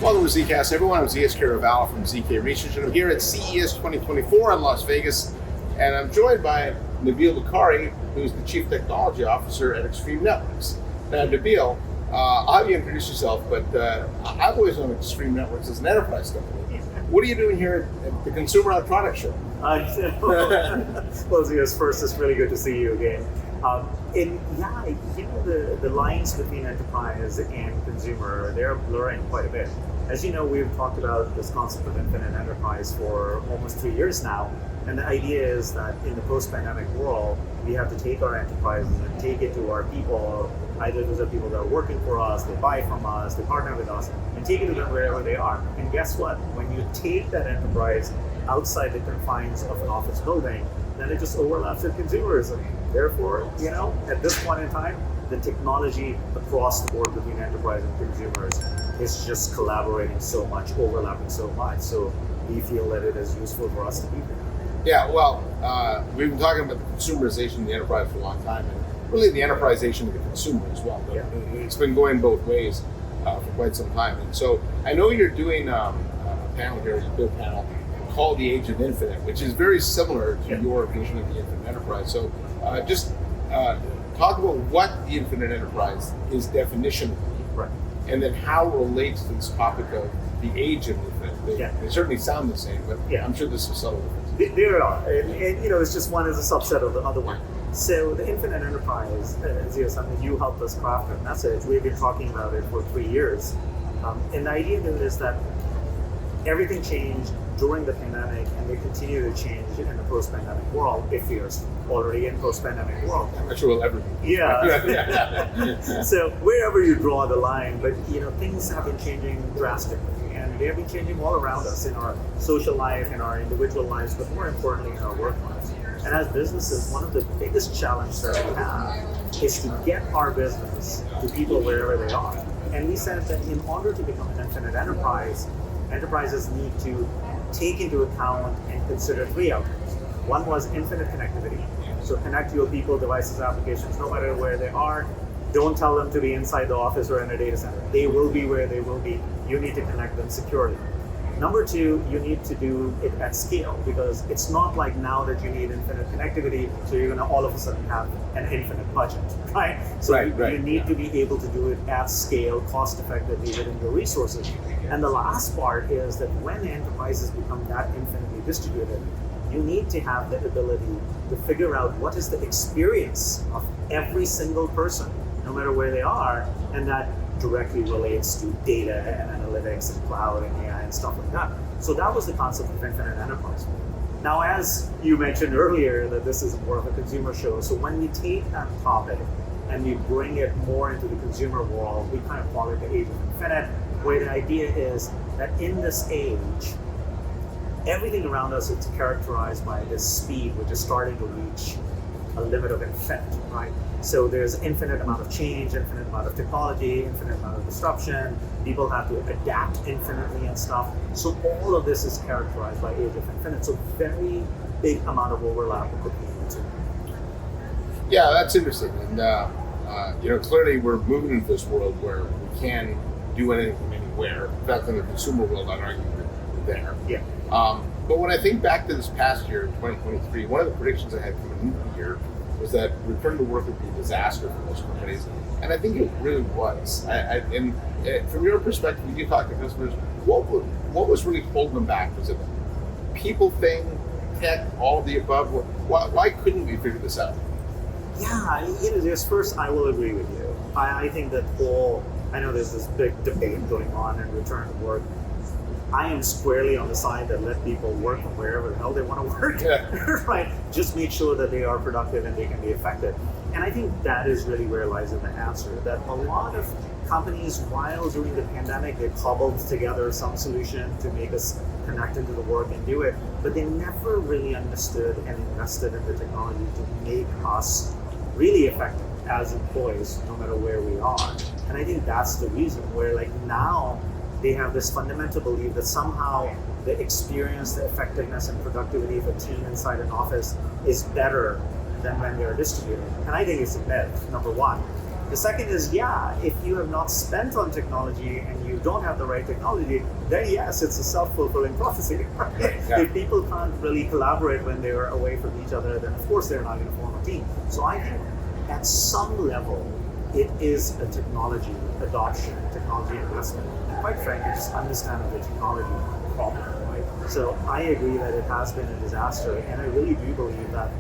Welcome to ZKast, everyone. I'm ZS Caravallo from ZK Research, and I'm here at CES 2024 in Las Vegas, and I'm joined by Nabil Bukhari, who's the Chief Technology Officer at Extreme Networks. Now, Nabil, I'll have you introduce yourself, but I've always known Extreme Networks as an enterprise company. What are you doing here at the Consumer Electronics Show? Well, ZS, first, it's really good to see you again. The lines between enterprise and consumer, they're blurring quite a bit. As you know, we've talked about this concept of infinite enterprise for almost 3 years now. And the idea is that in the post-pandemic world, we have to take our enterprises and take it to our people. Either those are people that are working for us, they buy from us, they partner with us, and take it to them wherever they are. And guess what? When you take that enterprise outside the confines of an office building, then it just overlaps with consumers. And therefore, at this point in time, the technology across the board between enterprise and consumers is just collaborating so much, overlapping so much. So we feel that it is useful for us to be there. Yeah, well, we've been talking about the consumerization of the enterprise for a long time, and really the enterprisation of the consumer as well. Yeah. It's been going both ways for quite some time. And so I know you're doing a panel here, a big panel, called The Age of Infinite, which is very similar to your vision of the infinite enterprise. So just talk about what the infinite enterprise is definitionally, right, and then how it relates to this topic of the age of infinite. They certainly sound the same, but I'm sure there's some subtle differences. There are, and it's just one is a subset of the other one. So the infinite enterprise is something you helped us craft a message. We've been talking about it for 3 years, and the idea is that everything changed during the pandemic, and they continue to change in the post-pandemic world. If you're already in post-pandemic world, I'm not sure we'll ever be. Yeah. So wherever you draw the line, but things have been changing drastically, and they have been changing all around us in our social life, in our individual lives, but more importantly in our work lives. And as businesses, one of the biggest challenges that we have is to get our business to people wherever they are. And we said that in order to become an infinite enterprise, enterprises need to take into account and consider 3 outcomes. One was infinite connectivity. So connect your people, devices, applications, no matter where they are. Don't tell them to be inside the office or in a data center. They will be where they will be. You need to connect them securely. Number 2, you need to do it at scale, because it's not like now that you need infinite connectivity, so you're going to all of a sudden have an infinite budget, right? So you need to be able to do it at scale, cost effectively within your resources. And the last part is that when enterprises become that infinitely distributed, you need to have the ability to figure out what is the experience of every single person, no matter where they are, and that directly relates to data and analytics and cloud and AI and stuff like that. So that was the concept of infinite enterprise. Now, as you mentioned earlier, that this is more of a consumer show, so when we take that topic and we bring it more into the consumer world, we kind of call it the age of infinite, where the idea is that in this age, everything around us is characterized by this speed, which is starting to reach a limit of infinite, right? So there's infinite amount of change, infinite amount of technology, infinite amount of disruption. People have to adapt infinitely and stuff. So all of this is characterized by age of infinite. So very big amount of overlap between the two. Yeah, that's interesting. And clearly we're moving into this world where we can do anything from anywhere. In fact, in the consumer world, I'd argue we're there. Yeah. But when I think back to this past year, 2023, one of the predictions I had coming into the year was that return to work would be a disaster for most companies, and I think it really was. And from your perspective, when you talk to customers, what was really holding them back? Was it a people thing, tech, all of the above? Why couldn't we figure this out? Yeah, first I will agree with you. I think that I know there's this big debate going on in return to work. I am squarely on the side that let people work from wherever the hell they want to work, right? Just make sure that they are productive and they can be effective. And I think that is really where lies in the answer, that a lot of companies, while during the pandemic, they cobbled together some solution to make us connect into the work and do it, but they never really understood and invested in the technology to make us really effective as employees, no matter where we are. And I think that's the reason where now, they have this fundamental belief that somehow the experience, the effectiveness and productivity of a team inside an office is better than when they're distributed. And I think it's a myth, number one. The second is, if you have not spent on technology and you don't have the right technology, then yes, it's a self-fulfilling prophecy. Yeah. If people can't really collaborate when they're away from each other, then of course they're not going to form a team. So I think at some level, it is a technology adoption, technology investment, and quite frankly, just understanding the technology problem, right? So I agree that it has been a disaster, and I really do believe that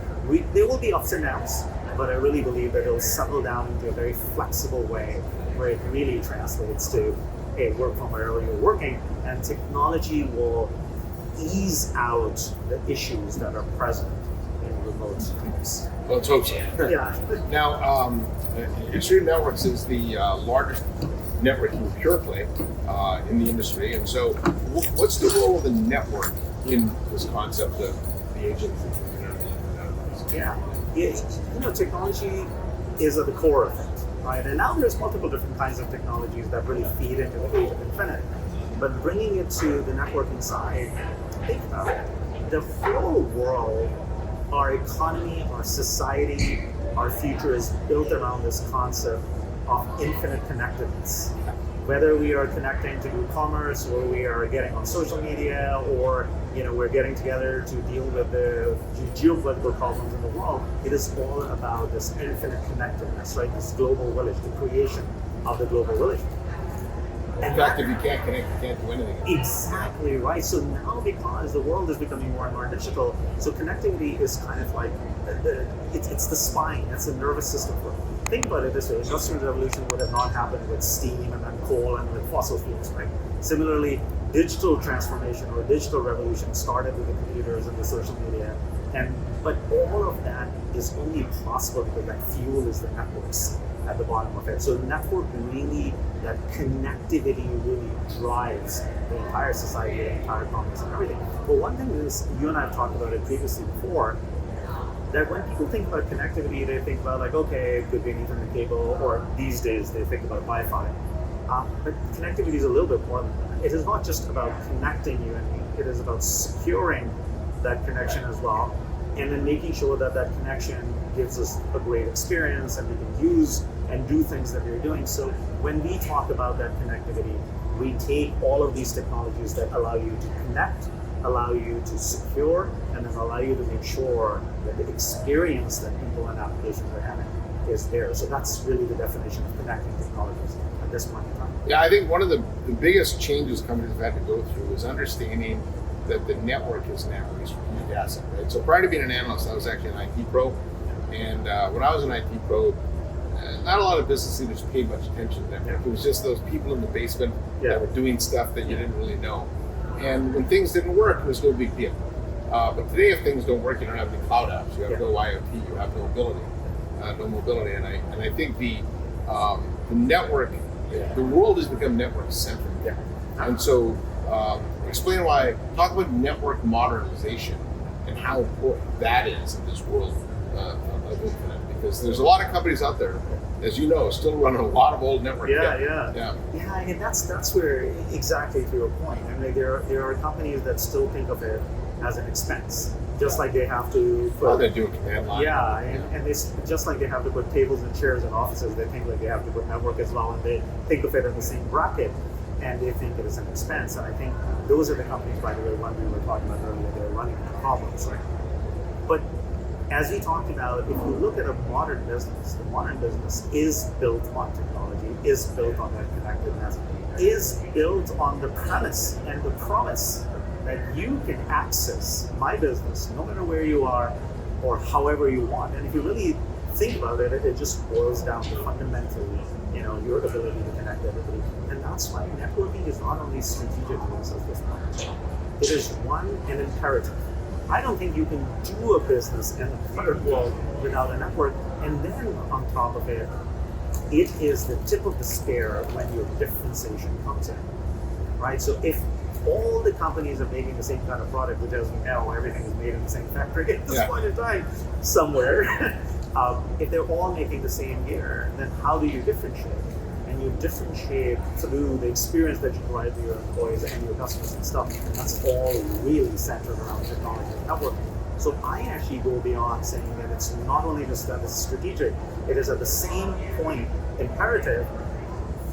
there will be ups and downs, but I really believe that it'll settle down into a very flexible way where it really translates to, hey, work from wherever you're working, and technology will ease out the issues that are present in remote teams. Well, let's hope so. Yeah. Now, Extreme Networks is the largest networking pure play in the industry, and so what's the role of the network in this concept of the agent community? Technology is at the core of it, right? And now there's multiple different kinds of technologies that really feed into the age of infinite. But bringing it to the networking side, think about it. The whole world, our economy, our society, our future is built around this concept of infinite connectedness. Whether we are connecting to do commerce, or we are getting on social media, or we're getting together to deal with the geopolitical problems in the world, it is all about this infinite connectedness, right? This global village, the creation of the global village. In fact, if you can't connect, you can't do anything. Exactly right. So now, because the world is becoming more and more digital, so connectivity is kind of like it's the spine, it's the nervous system. Think about it this way: Industrial Revolution would have not happened with steam and then coal and with fossil fuels, right? Similarly, digital transformation or digital revolution started with the computers and the social media, but all of that is only possible because that fuel is the networks at the bottom of it. So the network really, that connectivity really drives the entire society, the entire commerce and everything. But one thing is, you and I have talked about it previously before, that when people think about connectivity, they think about okay, it could be an Ethernet cable, or these days they think about Wi-Fi. But connectivity is a little bit more than that. It is not just about connecting you and me, it is about securing that connection as well, and then making sure that that connection gives us a great experience and we can use and do things that we're doing. So when we talk about that connectivity, we take all of these technologies that allow you to connect, allow you to secure, and then allow you to make sure that the experience that people and applications are having is there. So that's really the definition of connecting technologies at this point in time. Yeah, I think one of the biggest changes companies have had to go through is understanding that the network is now a strategic asset, right? So prior to being an analyst, I was actually an IT pro. And when I was an IT pro, not a lot of business leaders paid much attention to network. It was just those people in the basement that were doing stuff that you didn't really know. And when things didn't work, it was no big deal. But today, if things don't work, you don't have any cloud apps, you have no IoT, you have no mobility. And I think the network, the world has become network centric. Yeah. And so talk about network modernization and how important that is in this world of internet. Because there's a lot of companies out there, as you know, still running a lot of old network. Yeah, and that's where, exactly to your point. I mean, there are companies that still think of it as an expense, just like they have to put. They do a command line. And they, just like they have to put tables and chairs in offices, they think like they have to put network as well, and they think of it in the same bracket, and they think it is an expense. And I think those are the companies, by the way, one we were talking about earlier, they're running into problems, right? But as we talked about, if you look at a modern business, the modern business is built on technology, is built on that connectedness, is built on the premise and the promise that you can access my business no matter where you are or however you want. And if you really think about it, it just boils down to fundamentally, your ability to connect everybody. And that's why networking is not only strategic to us at this point. It is an imperative. I don't think you can do a business in the modern world without a network. And then on top of it, it is the tip of the spear when your differentiation comes in, right? So if all the companies are making the same kind of product, which as we know, everything is made in the same factory at this point in time, somewhere, if they're all making the same gear, then how do you differentiate? And you differentiate through the experience that you provide to your employees and your customers and stuff. And that's all really centered around technology and networking. So I actually go beyond saying that it's not only just that it's strategic, It is at the same point imperative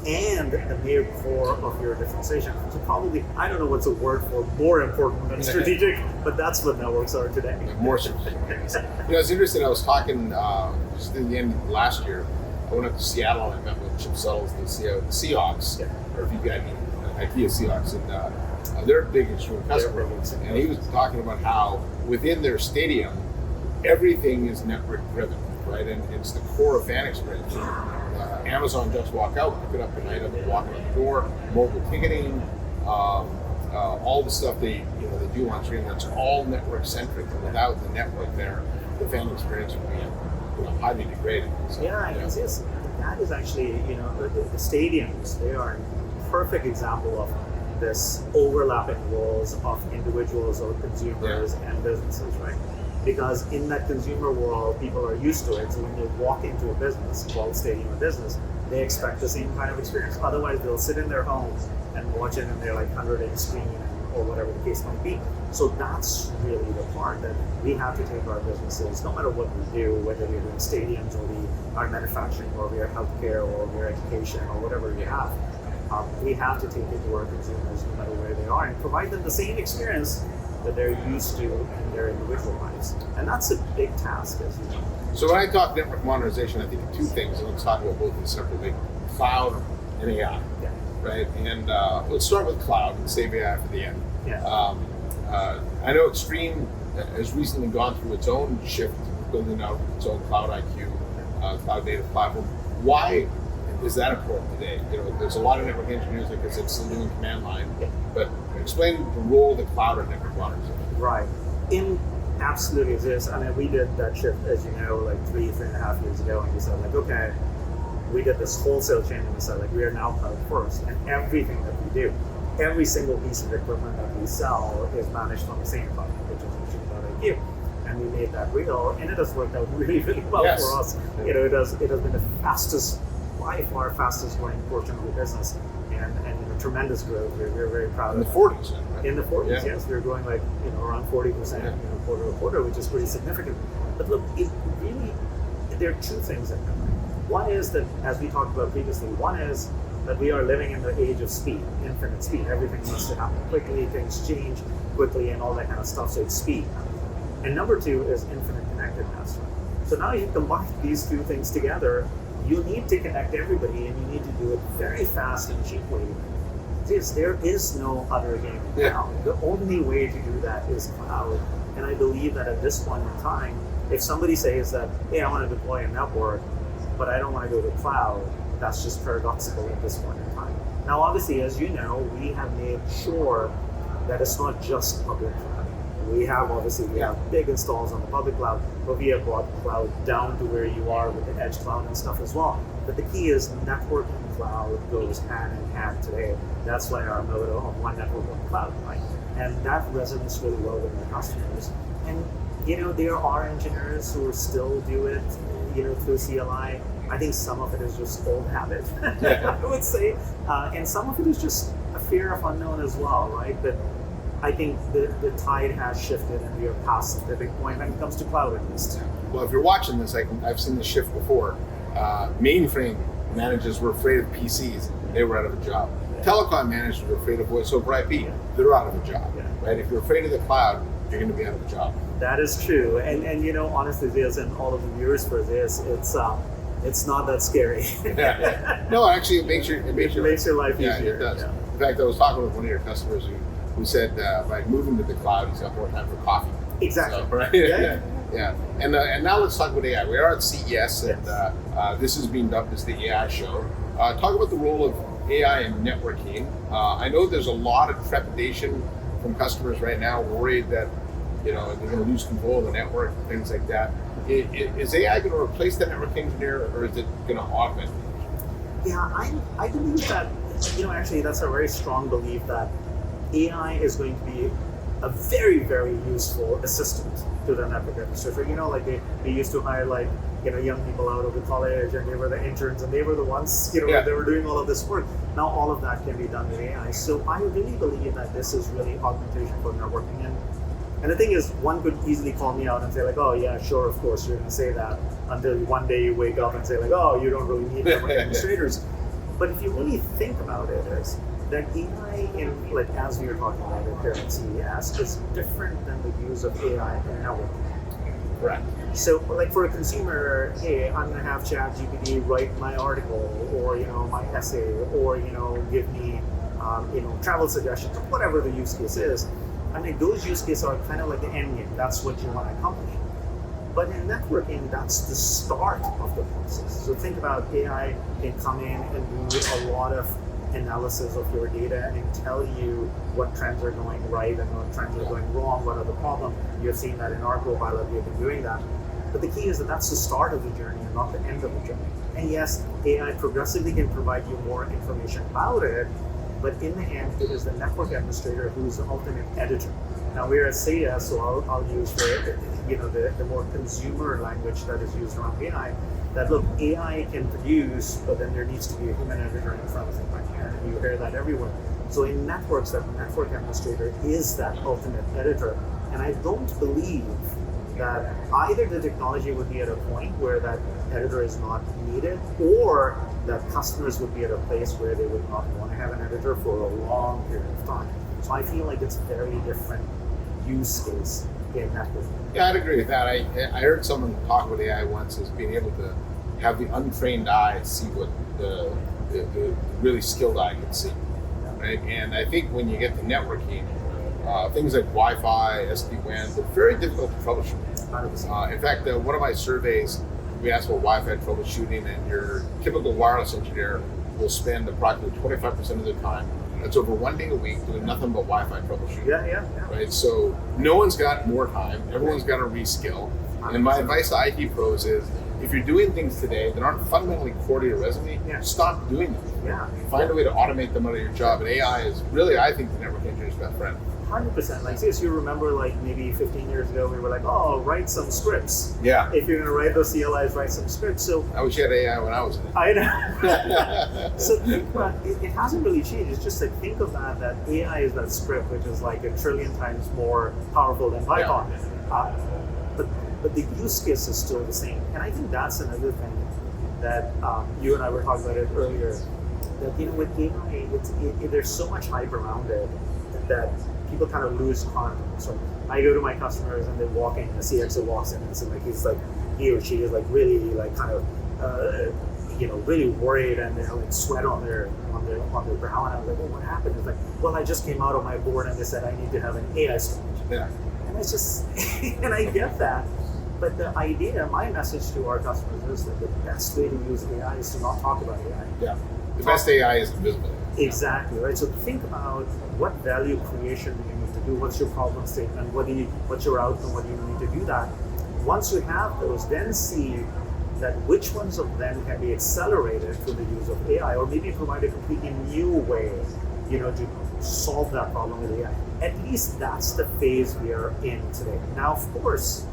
and the mere core of your differentiation. So probably, I don't know what's a word for more important than strategic, but that's what networks are today. More strategic. It's interesting. I was talking just in the end of last year. I went up to Seattle and I met with Chip Suttles, the CEO of the Seahawks, or if you got IKEA Seahawks, and they're a big extreme customer. And he was talking about how within their stadium, everything is network driven, right? And it's the core of fan experience. Amazon just walk out, pick it up tonight, and walk out the door. Mobile ticketing, all the stuff they do on stream. That's all network centric. And without the network there, the fan experience would be highly degraded. So, yes, that is actually the stadiums. They are a perfect example of this overlapping roles of individuals or consumers and businesses, right? Because in that consumer world, people are used to it. So when they walk into a business, called stadium or business, they expect the same kind of experience. Otherwise, they'll sit in their homes and watch it in their 100-inch screen or whatever the case might be. So that's really the part that we have to take our businesses, no matter what we do, whether we're doing stadiums or we are manufacturing or we are healthcare or we're education or whatever we have. We have to take it to our consumers no matter where they are and provide them the same experience that they're used to in their individual lives. And that's a big task, as you know. So when I talk network modernization, I think of two things, and let's talk about both of them separately: cloud and AI, right? And let's start with cloud and save AI for the end. I know Extreme has recently gone through its own shift, building out its own Cloud IQ, cloud native platform. Why is that important today? There's a lot of network engineers like this, it's still doing command line, but explain the role of the cloud and network modernization. Right. Absolutely exists. I mean, we did that shift, as you know, 3.5 years ago, and we said, okay, we did this wholesale change, and we said, we are now cloud first, and everything that we do, every single piece of equipment that we sell is managed on the same cloud, which is Cloud IQ. And we made that real, and it has worked out really, really well for us. It has been the by far fastest growing portion of the business, and tremendous growth. We're very proud in of the 40s, right? In the 40s, yes, we're growing around 40%, quarter to quarter, which is pretty significant. But look, there are two things that come. One is that, as we talked about previously, one is that we are living in the age of speed, infinite speed. Everything needs to happen quickly, things change quickly, and all that kind of stuff. So it's speed. And number two is infinite connectedness. So now you combine these two things together. You need to connect everybody, and you need to do it very fast and cheaply. There is no other game now. The only way to do that is cloud. And I believe that at this point in time, if somebody says that, hey, I want to deploy a network, but I don't want to go to the cloud, that's just paradoxical at this point in time. Now, obviously, as you know, we have made sure that it's not just public cloud. We have big installs on the public cloud, but we have brought cloud down to where you are with the edge cloud and stuff as well. But the key is network and cloud goes hand in hand today. That's why our motto of one network, one cloud, right? And that resonates really well with our customers. And there are engineers who still do it, through CLI. I think some of it is just old habit, I would say, and some of it is just a fear of unknown as well, right? But I think the tide has shifted, and we are past the big point when it comes to cloud, at least. Well, if you're watching this, I've seen this shift before. Mainframe managers were afraid of PCs; they were out of a job. Telecom managers were afraid of voice over IP; they're out of a job. Right? If you're afraid of the cloud, you're going to be out of a job. That is true, and honestly, this and all of the viewers for this, it's not that scary. No, actually, it makes your life easier. Yeah, it does. In fact, I was talking with one of your customers who said by moving to the cloud, he's got more time for coffee. Exactly. So, right? Yeah. And now let's talk about AI. We are at CES, and this is being dubbed as the AI show. Talk about the role of AI in networking. I know there's a lot of trepidation from customers right now, worried that they're going to lose control of the network, things like that. Is AI going to replace the network engineer, or is it going to augment? Yeah, I believe that, actually that's a very strong belief that AI is going to be a very, very useful assistant to the network administrator. They used to hire young people out of the college, and they were the interns, and they were the ones, they were doing all of this work. Now all of that can be done with AI. So I really believe that this is really augmentation for networking. And And the thing is, one could easily call me out and say like, oh yeah, sure, of course you're going to say that, until one day you wake up and say like, oh, you don't really need network administrators. But if you really think about it, is that AI, in like as we were talking about it here at CES, is different than the use of AI in networking. Correct. So, like for a consumer, hey, I'm going to have ChatGPT write my article, or my essay, or give me travel suggestions, or whatever the use case is. I mean, those use cases are kind of like the end game. That's what you want to accomplish. But in networking, that's the start of the process. So think about AI can come in and do a lot of analysis of your data and tell you what trends are going right and what trends are going wrong, what are the problems. You've seen that in our Copilot, we've been doing that. But the key is that that's the start of the journey and not the end of the journey. And yes, AI progressively can provide you more information about it, but in the end, it is the network administrator who's the ultimate editor. Now we're at CES, so I'll use the more consumer language that is used around AI. That look, AI can produce, but then there needs to be a human editor in front of it. And you hear that everywhere. So in networks, that network administrator is that ultimate editor. And I don't believe that either the technology would be at a point where that editor is not needed, or that customers would be at a place where they would not want to have an editor for a long period of time. So I feel like it's a very different use case in networking. Yeah, I'd agree with that. I heard someone talk about AI once as being able to have the untrained eye see what the really skilled eye can see, right? And I think when you get to networking, things like Wi-Fi, SD-WAN, they're very difficult to troubleshoot. In fact, one of my surveys, we asked about Wi-Fi troubleshooting, and your typical wireless engineer will spend approximately 25% of their time, that's over 1 day a week, doing nothing but Wi-Fi troubleshooting. Yeah. Right? So no one's got more time. Everyone's got to reskill. And my advice to IT pros is, if you're doing things today that aren't fundamentally core to your resume, stop doing them. Yeah. Find a way to automate them out of your job. And AI is really, I think, the network engineer's best friend. 100%. Like, see, as you remember, like maybe 15 years ago, we were like, oh, write some scripts. Yeah. If you're going to write those CLIs, write some scripts. So I wish you had AI when I was in it. I know. So think about it hasn't really changed. It's just like, think of that AI is that script, which is like 1 trillion times more powerful than Python. Yeah. But the use case is still the same. And I think that's another thing that you and I were talking about it earlier, that with AI, there's so much hype around it that people kind of lose context. So I go to my customers and they walk in, the CXO walks in, and so like he or she is like really like kind of really worried, and they have like sweat on their brow, and I was like, well, what happened? It's like, well, I just came out of my board and they said I need to have an AI strategy. Yeah. And it's just and I get that. But the idea, my message to our customers is that the best way to use AI is to not talk about AI. Yeah. The best AI is invisible. Exactly, right? So think about what value creation do you need to do, what's your problem statement, what's your outcome, what do you need to do that. Once you have those, then see that which ones of them can be accelerated through the use of AI, or maybe provide a completely new way, to solve that problem with AI. At least that's the phase we are in today. Now, of course,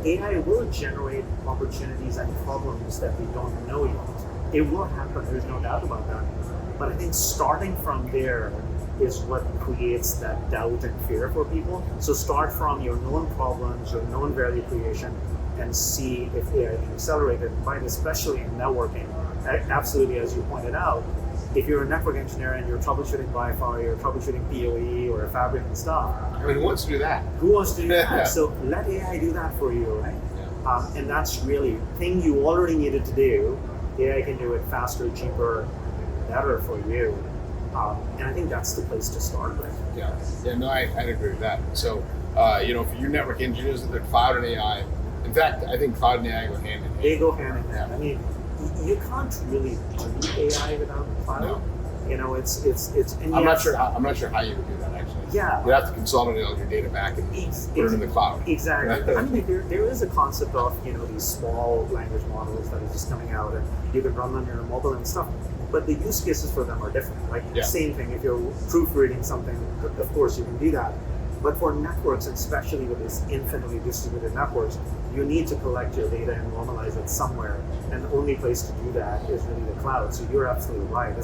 AI will generate opportunities and problems that we don't know yet. It will happen, there's no doubt about that. But I think starting from there is what creates that doubt and fear for people. So start from your known problems, your known value creation, and see if AI can accelerate it. Right, especially in networking. Absolutely, as you pointed out, if you're a network engineer and you're troubleshooting Wi-Fi, or troubleshooting PoE or fabric and stuff. I mean, who wants to do that? Who wants to do that? So let AI do that for you, right? Yeah. And that's really the thing you already needed to do. AI can do it faster, cheaper, better for you. And I think that's the place to start with. Yeah, no, I'd agree with that. So, for your network engineers, they're cloud and AI. In fact, I think cloud and AI go hand in hand. They go hand in hand. I mean, you can't really do AI without cloud. No. And I'm not sure how you would do that actually. Yeah. You have to consolidate all your data back and put it in the cloud. Exactly. I mean, there is a concept of these small language models that are just coming out, and you can run them on your mobile and stuff. But the use cases for them are different. Like same thing. If you're proofreading something, of course you can do that. But for networks, and especially with these infinitely distributed networks, you need to collect your data and normalize it somewhere. And the only place to do that is really the cloud. So you're absolutely right.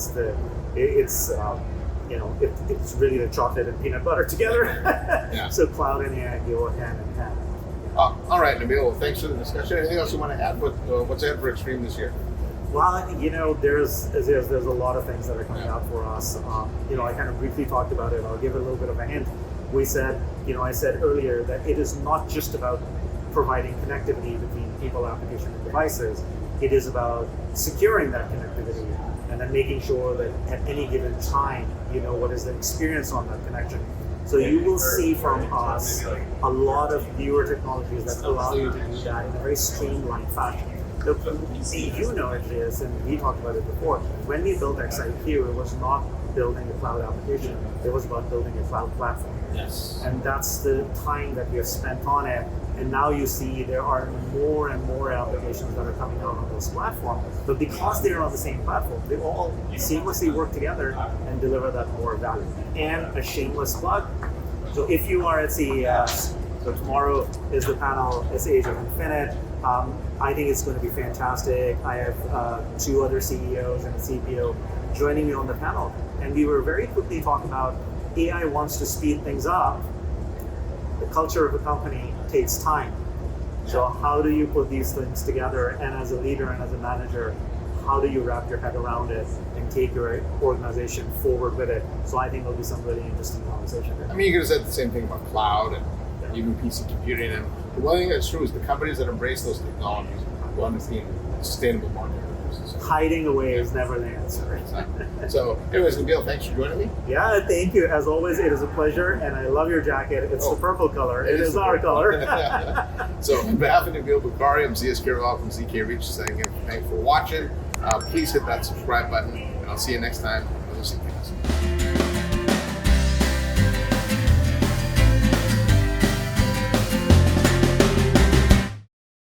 it's really the chocolate and peanut butter together. Yeah. So cloud and AI go hand in hand. All right, Nabil. Well, thanks for the discussion. Anything else you want to add? What's ahead for Extreme this year? Well, I think there's a lot of things that are coming out for us. I kind of briefly talked about it. I'll give a little bit of a hint. I said earlier that it is not just about providing connectivity between people, application, and devices. It is about securing that connectivity and then making sure that at any given time, what is the experience on that connection. So you will see from us a lot of newer technologies that allow you to do that in a very streamlined fashion. The it is, and we talked about it before, when we built XIQ, it was not building a cloud application, it was about building a cloud platform. Yes. And that's the time that we have spent on it. And now you see there are more and more applications that are coming out on this platform. But because they're on the same platform, they all seamlessly work together and deliver that more value. And a shameless plug. So if you are at CES, so tomorrow is the panel, it's Age of Infinite. I think it's going to be fantastic. I have 2 other CEOs and a CPO joining me on the panel. And we were very quickly talking about AI wants to speed things up. The culture of a company takes time. So how do you put these things together? And as a leader and as a manager, how do you wrap your head around it and take your organization forward with it? So I think there'll be some really interesting conversation there. I mean, you could have said the same thing about cloud and even PC computing. And the one thing that's true is the companies that embrace those technologies will understand sustainable market. Hiding away is never the answer. So, anyways, Nabil, thanks for joining me. Yeah, thank you. As always, it is a pleasure, and I love your jacket. It's the purple color. It is our color. So, on behalf of Nabil Bukhari, I'm ZS Kirval from ZK Reach saying thanks for watching. Please hit that subscribe button, and I'll see you next time on the ZKast.